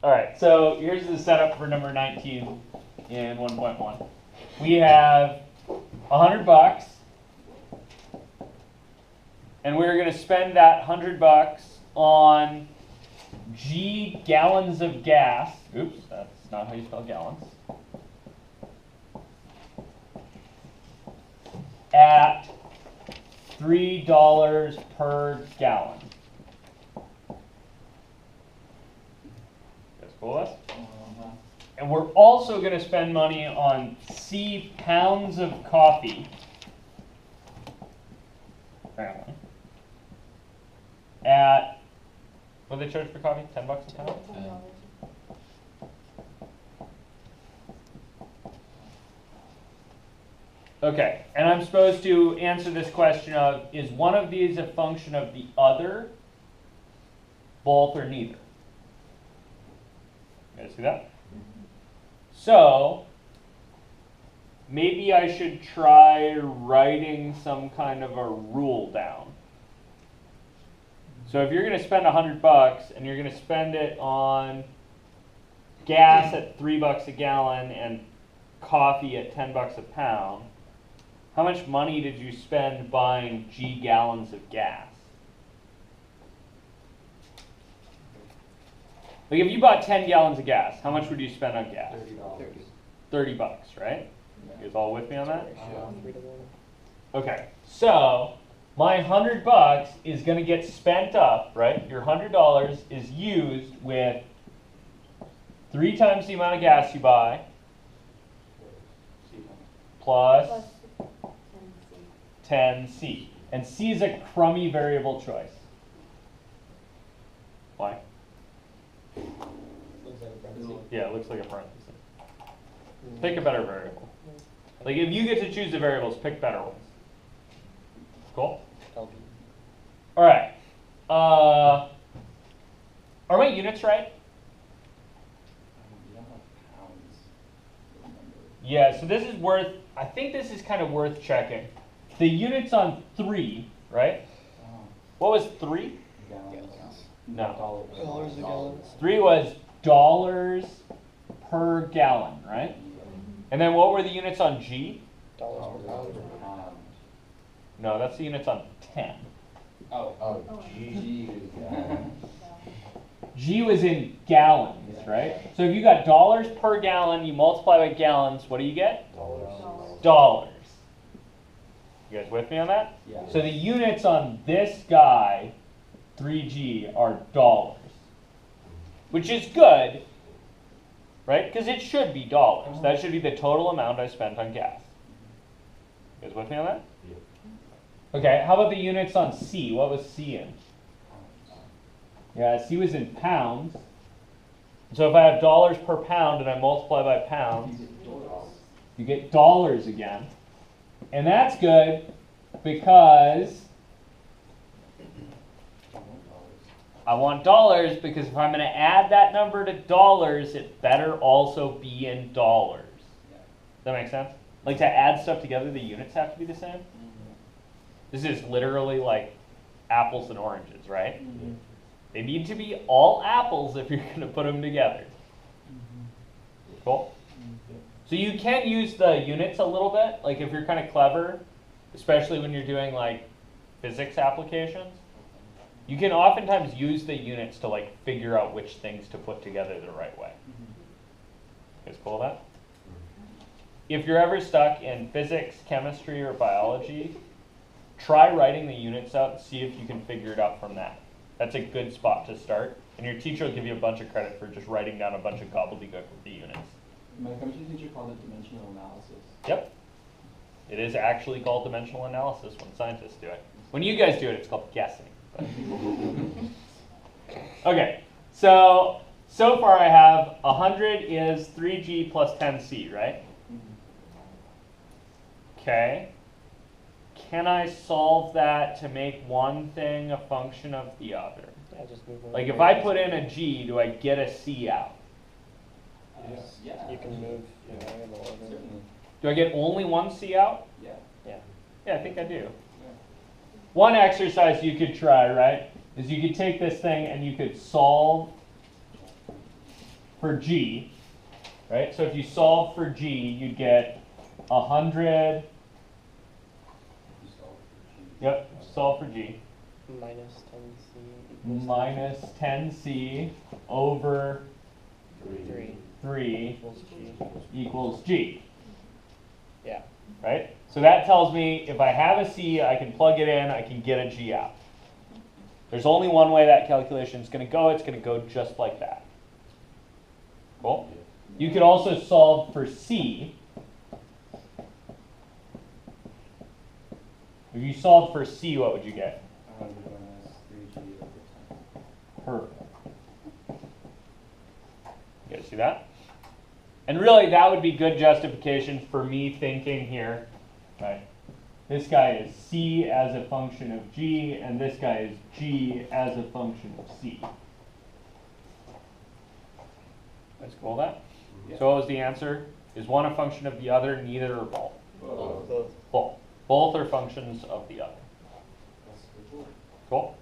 All right, so here's the setup for number 19 in 1.1. We have $100, and we're going to spend that $100 on G gallons of gas. Oops, that's not how you spell gallons. At $3 per gallon. That's cool with us? And we're also going to spend money on C pounds of coffee. Apparently. At, what do they charge for coffee? $10 a pound? Okay, and I'm supposed to answer this question of, is one of these a function of the other, both, or neither? You guys see that? So, maybe I should try writing some kind of a rule down. So if you're going to spend $100 and you're going to spend it on gas at $3 a gallon and coffee at $10 a pound, how much money did you spend buying G gallons of gas? Like if you bought 10 gallons of gas, how much would you spend on gas? $30, right? You guys all with me on that? Okay, so my $100 is going to get spent up, right? Your $100 is used with 3 times the amount of gas you buy, plus 10C. And C is a crummy variable choice. Why? Yeah, it looks like a parenthesis. Pick a better variable. Like if you get to choose the variables, pick better ones. Cool? All right. Are my units right? Yeah, so this is worth, I think this is kind of worth checking. The units on 3, right? What was 3? No. Dollars a gallon. 3 was dollars per gallon, right? And then what were the units on G? Dollars per pound. No, that's the units on 10. G. G was in gallons, right? So if you got dollars per gallon, you multiply by gallons, what do you get? Dollars. You guys with me on that? Yeah. So the units on this guy, 3G, are dollars. Which is good, right? Because it should be dollars. That should be the total amount I spent on gas. You guys with me on that? Yeah. Okay, how about the units on C? What was C in? Yeah, C was in pounds. So if I have dollars per pound and I multiply by pounds, you get dollars again. And that's good because I want dollars, because if I'm going to add that number to dollars, it better also be in dollars. Does that make sense? Like to add stuff together, the units have to be the same. This is literally like apples and oranges, right? They need to be all apples if you're going to put them together. Cool? So you can use the units a little bit, like if you're kind of clever, especially when you're doing like physics applications. You can oftentimes use the units to like figure out which things to put together the right way. You guys cool with that? If you're ever stuck in physics, chemistry, or biology, try writing the units out and see if you can figure it out from that. That's a good spot to start, and your teacher will give you a bunch of credit for just writing down a bunch of gobbledygook with the units. My chemistry teacher called it dimensional analysis. Yep. It is actually called dimensional analysis when scientists do it. When you guys do it, it's called guessing. Okay, so far I have 100 is 3G plus 10C, right? Okay. Can I solve that to make one thing a function of the other? Yeah, just move on. Like if I put in a G, do I get a C out? Yeah. You can move in the order. Certainly. Do I get only one C out? Yeah. Yeah. Yeah, I think I do. One exercise you could try, right, is you could take this thing and you could solve for G, right? So if you solve for G, you'd get 100, yep, solve for G, Minus 10C equals minus 10C over 3 3 equals G. equals G, Yeah. right? So that tells me if I have a C, I can plug it in, I can get a G out. There's only one way that calculation is going to go. It's going to go just like that. Cool? You could also solve for C. If you solved for C, what would you get? 100 minus 3G over 10. Perfect. You guys see that? And really, that would be good justification for me thinking here, right? This guy is C as a function of G, and this guy is G as a function of C. Let's call that. Yeah. So what was the answer? Is one a function of the other, neither, or both? Both. Both. Both are functions of the other. That's good. Cool?